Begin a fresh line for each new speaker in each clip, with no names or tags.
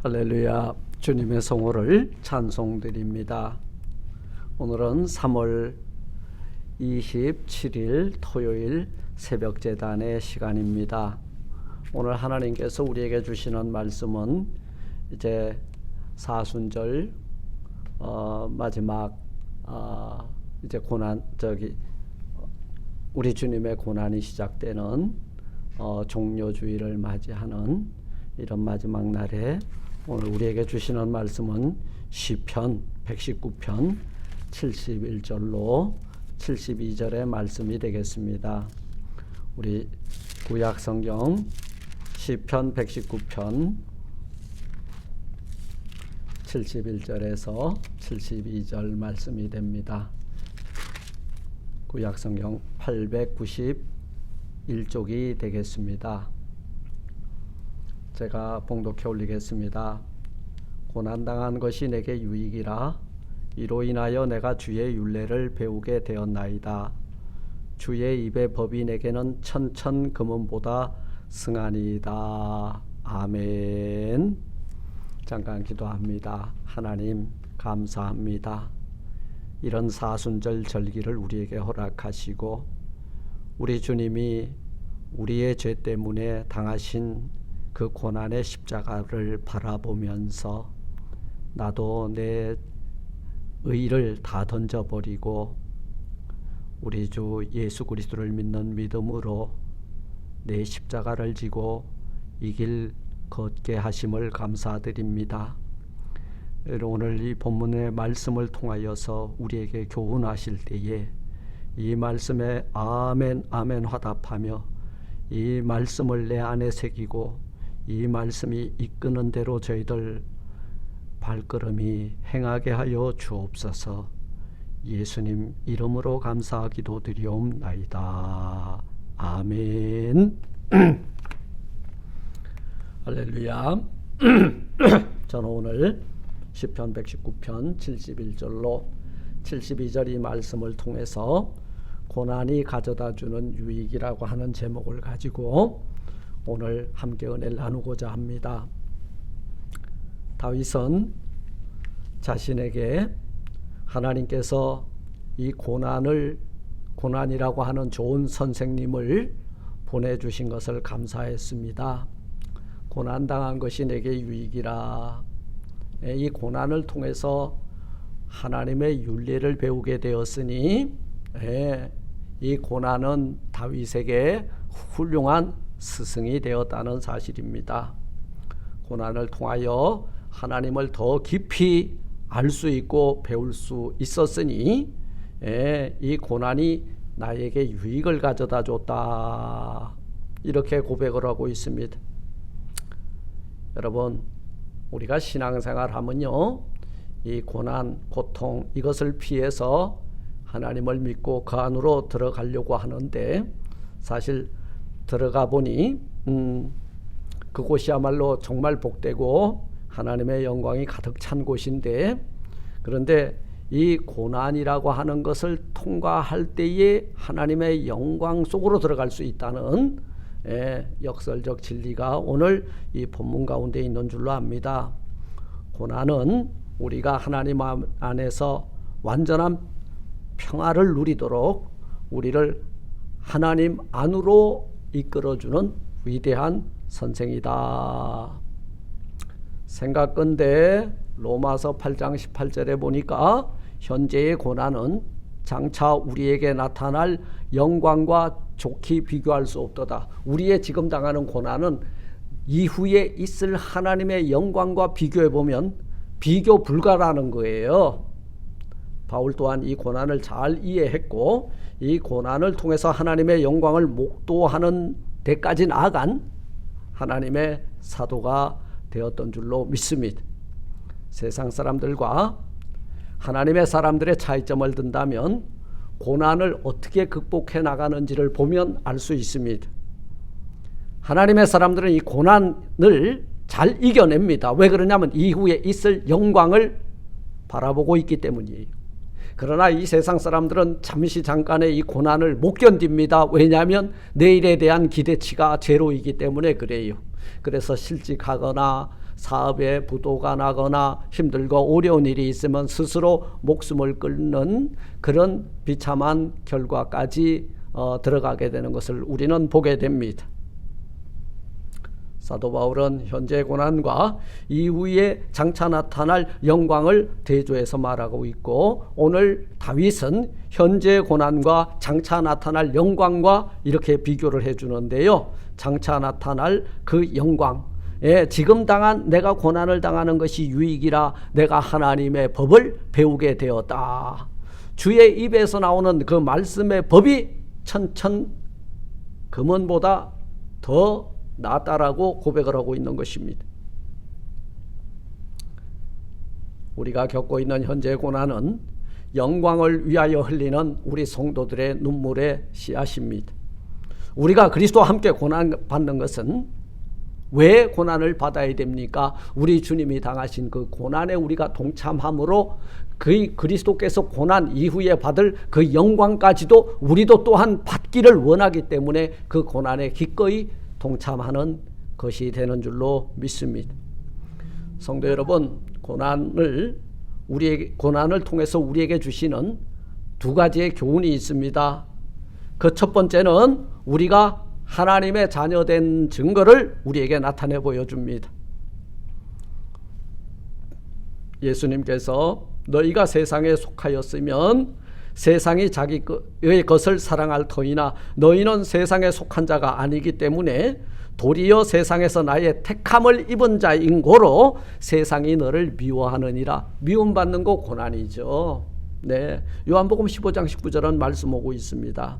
할렐루야. 주님의 성호를 찬송드립니다. 오늘은 3월 27일 토요일 새벽제단의 시간입니다. 오늘 하나님께서 우리에게 주시는 말씀은 이제 사순절 마지막 이제 우리 주님의 고난이 시작되는 종료주의를 맞이하는 이런 마지막 날에 오늘 우리에게 주시는 말씀은 시편 119편 71절로 72절의 말씀이 되겠습니다. 우리 구약성경 시편 119편 71절에서 72절 말씀이 됩니다. 구약성경 891쪽이 되겠습니다. 제가 봉독해 올리겠습니다. 고난당한 것이 내게 유익이라. 이로 인하여 내가 주의 율례를 배우게 되었나이다. 주의 입의 법이 내게는 천천 금은보다 승하니이다. 아멘. 잠깐 기도합니다. 하나님 감사합니다. 이런 사순절 절기를 우리에게 허락하시고 우리 주님이 우리의 죄 때문에 당하신 그 고난의 십자가를 바라보면서 나도 내 의를 다 던져버리고 우리 주 예수 그리스도를 믿는 믿음으로 내 십자가를 지고 이 길 걷게 하심을 감사드립니다. 오늘 이 본문의 말씀을 통하여서 우리에게 교훈하실 때에 이 말씀에 아멘 아멘 화답하며 이 말씀을 내 안에 새기고 이 말씀이 이끄는 대로 저희들 발걸음이 행하게 하여 주옵소서. 예수님 이름으로 감사하기도 드리옵나이다. 아멘. 할렐루야. 저는 오늘 시편 119편 71절로 72절 이 말씀을 통해서 고난이 가져다주는 유익이라고 하는 제목을 가지고 오늘 함께 은혜를 나누고자 합니다. 다윗은 자신에게 하나님께서 이 고난이라고 하는 좋은 선생님을 보내주신 것을 감사했습니다. 고난당한 것이 내게 유익이라. 이 고난을 통해서 하나님의 율례를 배우게 되었으니 이 고난은 다윗에게 훌륭한 스승이 되었다는 사실입니다. 고난을 통하여 하나님을 더 깊이 알 수 있고 배울 수 있었으니 이 고난이 나에게 유익을 가져다 줬다. 이렇게 고백을 하고 있습니다. 여러분, 우리가 신앙생활 하면요, 이 고난, 고통 이것을 피해서 하나님을 믿고 그 안으로 들어가려고 하는데 사실 들어가 보니 그곳이야말로 정말 복되고 하나님의 영광이 가득 찬 곳인데, 그런데 이 고난이라고 하는 것을 통과할 때에 하나님의 영광 속으로 들어갈 수 있다는 역설적 진리가 오늘 이 본문 가운데 있는 줄로 압니다. 고난은 우리가 하나님 안에서 완전한 평화를 누리도록 우리를 하나님 안으로 이끌어주는 위대한 선생이다. 생각건대 로마서 8장 18절에 보니까 현재의 고난은 장차 우리에게 나타날 영광과 좋게 비교할 수 없도다. 우리의 지금 당하는 고난은 이후에 있을 하나님의 영광과 비교해보면 비교 불가라는 거예요. 바울 또한 이 고난을 잘 이해했고 이 고난을 통해서 하나님의 영광을 목도하는 데까지 나아간 하나님의 사도가 되었던 줄로 믿습니다. 세상 사람들과 하나님의 사람들의 차이점을 든다면 고난을 어떻게 극복해 나가는지를 보면 알 수 있습니다. 하나님의 사람들은 이 고난을 잘 이겨냅니다. 왜 그러냐면 이후에 있을 영광을 바라보고 있기 때문이에요. 그러나 이 세상 사람들은 잠깐의 이 고난을 못 견딥니다. 왜냐하면 내일에 대한 기대치가 제로이기 때문에 그래요. 그래서 실직하거나 사업에 부도가 나거나 힘들고 어려운 일이 있으면 스스로 목숨을 끊는 그런 비참한 결과까지 들어가게 되는 것을 우리는 보게 됩니다. 사도 바울은 현재 고난과 이후에 장차 나타날 영광을 대조해서 말하고 있고, 오늘 다윗은 현재 고난과 장차 나타날 영광과 이렇게 비교를 해주는데요. 장차 나타날 그 영광, 지금 내가 고난을 당하는 것이 유익이라 내가 하나님의 법을 배우게 되었다. 주의 입에서 나오는 그 말씀의 법이 천천 금은보다 더 낫다라고 고백을 하고 있는 것입니다. 우리가 겪고 있는 현재 고난은 영광을 위하여 흘리는 우리 성도들의 눈물의 씨앗입니다. 우리가 그리스도와 함께 고난받는 것은 왜 고난을 받아야 됩니까? 우리 주님이 당하신 그 고난에 우리가 동참함으로 그 그리스도께서 고난 이후에 받을 그 영광까지도 우리도 또한 받기를 원하기 때문에 그 고난에 기꺼이 동참하는 것이 되는 줄로 믿습니다. 성도 여러분, 고난을 통해서 우리에게 주시는 두 가지의 교훈이 있습니다. 그 첫 번째는 우리가 하나님의 자녀된 증거를 우리에게 나타내 보여줍니다. 예수님께서 너희가 세상에 속하였으면 세상이 자기의 것을 사랑할 터이나 너희는 세상에 속한 자가 아니기 때문에 도리어 세상에서 나의 택함을 입은 자인 고로 세상이 너를 미워하느니라. 미움받는 거 고난이죠. 네, 요한복음 15장 19절은 말씀하고 있습니다.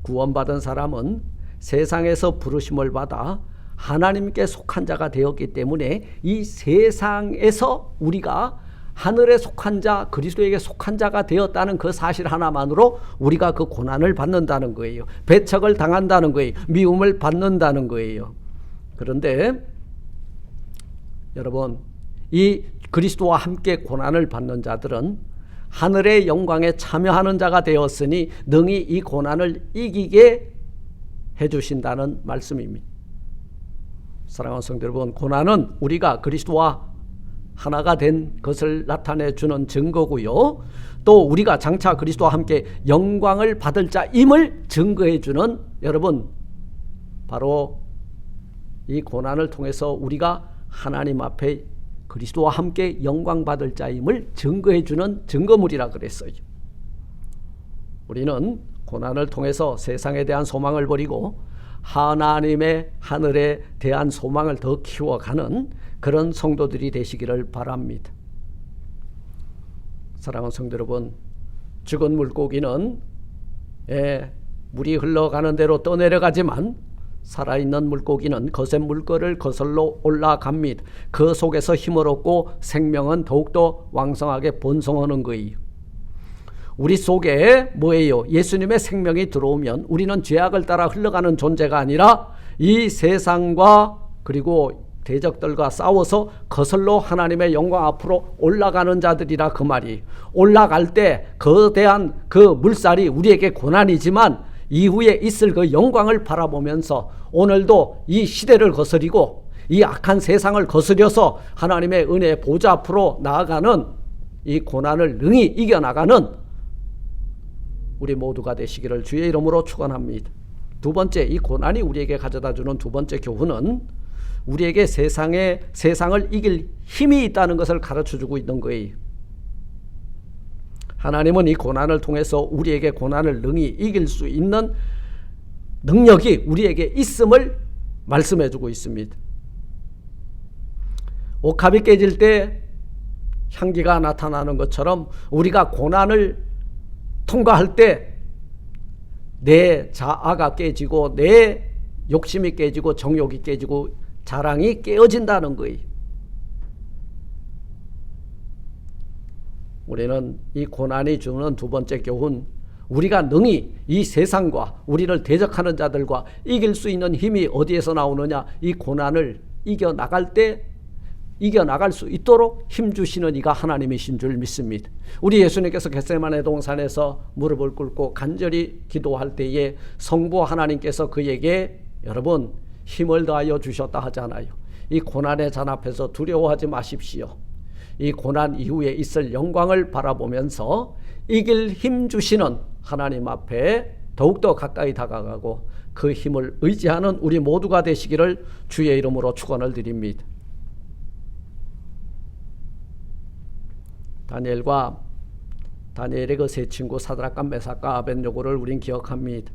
구원받은 사람은 세상에서 부르심을 받아 하나님께 속한 자가 되었기 때문에 이 세상에서 우리가 하늘에 속한 자, 그리스도에게 속한 자가 되었다는 그 사실 하나만으로 우리가 그 고난을 받는다는 거예요. 배척을 당한다는 거예요. 미움을 받는다는 거예요. 그런데 여러분, 이 그리스도와 함께 고난을 받는 자들은 하늘의 영광에 참여하는 자가 되었으니 능히 이 고난을 이기게 해주신다는 말씀입니다. 사랑하는 성도 여러분, 고난은 우리가 그리스도와 하나가 된 것을 나타내 주는 증거고요. 또 우리가 장차 그리스도와 함께 영광을 받을 자임을 증거해 주는, 여러분, 바로 이 고난을 통해서 우리가 하나님 앞에 그리스도와 함께 영광 받을 자임을 증거해 주는 증거물이라 그랬어요. 우리는 고난을 통해서 세상에 대한 소망을 버리고 하나님의 하늘에 대한 소망을 더 키워가는 그런 성도들이 되시기를 바랍니다. 사랑하는 성도 여러분, 죽은 물고기는 물이 흘러가는 대로 떠내려가지만 살아있는 물고기는 거센 물결을 거슬러 올라갑니다. 그 속에서 힘을 얻고 생명은 더욱더 왕성하게 번성하는 거예요. 우리 속에 뭐예요? 예수님의 생명이 들어오면 우리는 죄악을 따라 흘러가는 존재가 아니라 이 세상과 그리고 대적들과 싸워서 거슬러 하나님의 영광 앞으로 올라가는 자들이라 그 말이. 올라갈 때 거대한 그 물살이 우리에게 고난이지만 이후에 있을 그 영광을 바라보면서 오늘도 이 시대를 거스리고 이 악한 세상을 거스려서 하나님의 은혜의 보좌 앞으로 나아가는 이 고난을 능히 이겨나가는 우리 모두가 되시기를 주의 이름으로 축원합니다. 두 번째, 이 고난이 우리에게 가져다주는 두 번째 교훈은 우리에게 세상을 이길 힘이 있다는 것을 가르쳐주고 있는 거예요. 하나님은 이 고난을 통해서 우리에게 고난을 능히 이길 수 있는 능력이 우리에게 있음을 말씀해주고 있습니다. 옥합이 깨질 때 향기가 나타나는 것처럼 우리가 고난을 통과할 때 내 자아가 깨지고 내 욕심이 깨지고 정욕이 깨지고 자랑이 깨어진다는 거예요. 우리는 이 고난이 주는 두 번째 교훈, 우리가 능히 이 세상과 우리를 대적하는 자들과 이길 수 있는 힘이 어디에서 나오느냐? 이 고난을 이겨나갈 때 이겨나갈 수 있도록 힘주시는 이가 하나님이신 줄 믿습니다. 우리 예수님께서 겟세마네 동산에서 무릎을 꿇고 간절히 기도할 때에 성부 하나님께서 그에게 여러분 힘을 더하여 주셨다 하잖아요. 이 고난의 잔 앞에서 두려워하지 마십시오. 이 고난 이후에 있을 영광을 바라보면서 이길 힘 주시는 하나님 앞에 더욱더 가까이 다가가고 그 힘을 의지하는 우리 모두가 되시기를 주의 이름으로 축원을 드립니다. 다니엘의 그 세 친구 사드락과 메삭과 아벳느고를 우린 기억합니다.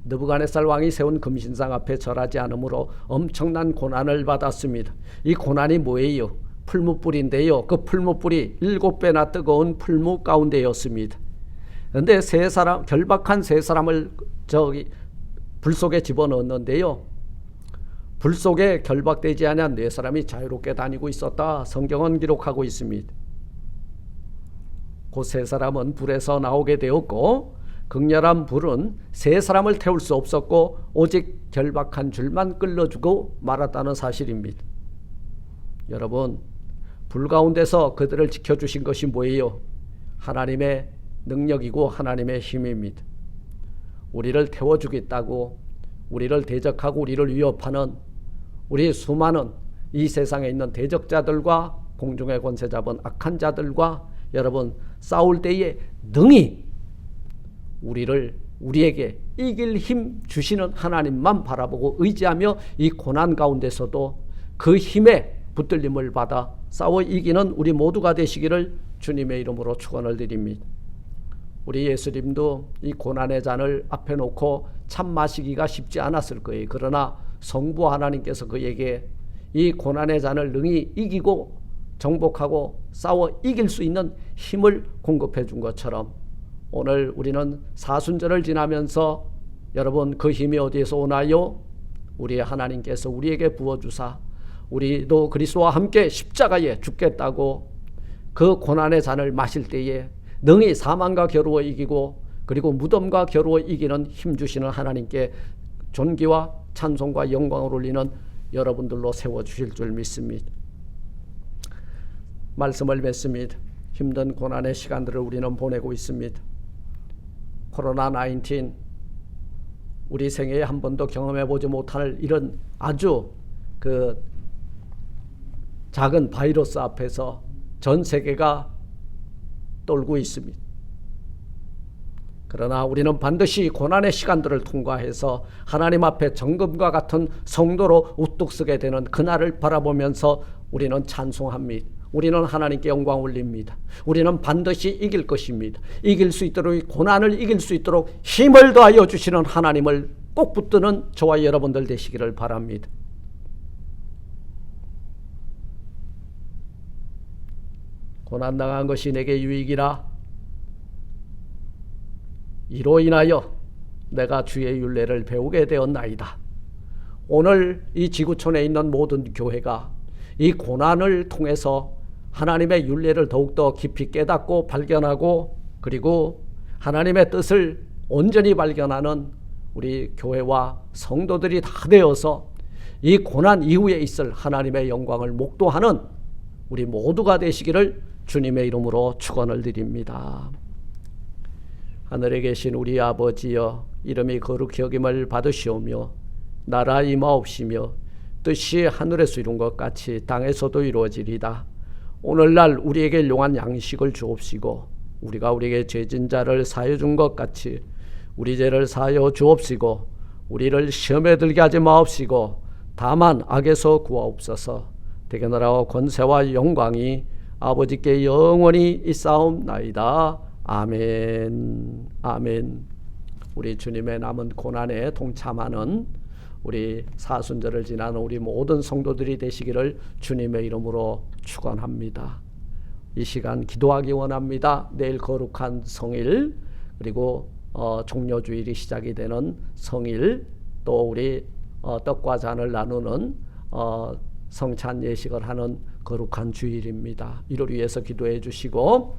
느부갓네살 왕이 세운 금신상 앞에 절하지 않으므로 엄청난 고난을 받았습니다. 이 고난이 뭐예요? 풀무불인데요. 그 풀무불이 7배나 뜨거운 풀무 가운데였습니다. 그런데 결박한 세 사람을 불 속에 집어넣었는데요. 불 속에 결박되지 않은 네 사람이 자유롭게 다니고 있었다. 성경은 기록하고 있습니다. 그 세 사람은 불에서 나오게 되었고 극렬한 불은 세 사람을 태울 수 없었고 오직 결박한 줄만 끌어주고 말았다는 사실입니다. 여러분, 불 가운데서 그들을 지켜주신 것이 뭐예요? 하나님의 능력이고 하나님의 힘입니다. 우리를 태워주겠다고 우리를 대적하고 우리를 위협하는 우리 수많은 이 세상에 있는 대적자들과 공중의 권세 잡은 악한 자들과 여러분 싸울 때에 능히 우리에게 이길 힘 주시는 하나님만 바라보고 의지하며 이 고난 가운데서도 그 힘에 붙들림을 받아 싸워 이기는 우리 모두가 되시기를 주님의 이름으로 축원을 드립니다. 우리 예수님도 이 고난의 잔을 앞에 놓고 참 마시기가 쉽지 않았을 거예요. 그러나 성부 하나님께서 그에게 이 고난의 잔을 능히 이기고 정복하고 싸워 이길 수 있는 힘을 공급해 준 것처럼 오늘 우리는 사순절을 지나면서 여러분 그 힘이 어디에서 오나요? 우리 하나님께서 우리에게 부어주사 우리도 그리스도와 함께 십자가에 죽겠다고 그 고난의 잔을 마실 때에 능히 사망과 겨루어 이기고 그리고 무덤과 겨루어 이기는 힘 주시는 하나님께 존귀와 찬송과 영광을 올리는 여러분들로 세워주실 줄 믿습니다. 말씀을 맺습니다. 힘든 고난의 시간들을 우리는 보내고 있습니다. 코로나19 우리 생애에 한 번도 경험해보지 못할 이런 아주 그 작은 바이러스 앞에서 전 세계가 떨고 있습니다. 그러나 우리는 반드시 고난의 시간들을 통과해서 하나님 앞에 정금과 같은 성도로 우뚝 서게 되는 그날을 바라보면서 우리는 찬송합니다. 우리는 하나님께 영광 올립니다. 우리는 반드시 이길 것입니다. 이길 수 있도록 고난을 이길 수 있도록 힘을 더하여 주시는 하나님을 꼭 붙드는 저와 여러분들 되시기를 바랍니다. 고난당한 것이 내게 유익이라 이로 인하여 내가 주의 율례를 배우게 되었나이다. 오늘 이 지구촌에 있는 모든 교회가 이 고난을 통해서 하나님의 율례를 더욱더 깊이 깨닫고 발견하고 그리고 하나님의 뜻을 온전히 발견하는 우리 교회와 성도들이 다 되어서 이 고난 이후에 있을 하나님의 영광을 목도하는 우리 모두가 되시기를 주님의 이름으로 축원을 드립니다. 하늘에 계신 우리 아버지여, 이름이 거룩히 여김을 받으시오며 나라 임하옵시며 뜻이 하늘에서 이룬 것 같이 땅에서도 이루어지리다. 오늘날 우리에게 일용할 양식을 주옵시고 우리가 우리에게 죄진 자를 사하여 준 것 같이 우리 죄를 사하여 주옵시고 우리를 시험에 들게 하지 마옵시고 다만 악에서 구하옵소서. 대개 나라와 권세와 영광이 아버지께 영원히 있사옵나이다. 아멘. 아멘. 우리 주님의 남은 고난에 동참하는 우리 사순절을 지나는 우리 모든 성도들이 되시기를 주님의 이름으로 축원합니다. 이 시간 기도하기 원합니다. 내일 거룩한 성일 그리고 종려주일이 시작이 되는 성일 또 우리 떡과 잔을 나누는 성찬 예식을 하는 거룩한 주일입니다. 이를 위해서 기도해 주시고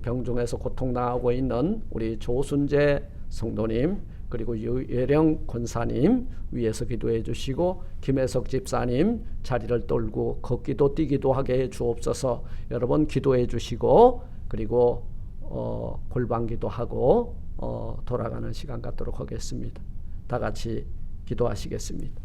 병중에서 고통당하고 있는 우리 조순재 성도님 그리고 유예령 권사님 위해서 기도해 주시고 김혜석 집사님 자리를 떨고 걷기도 뛰기도 하게 해 주옵소서. 여러분 기도해 주시고 그리고 골방기도 하고 돌아가는 시간 갖도록 하겠습니다. 다 같이 기도하시겠습니다.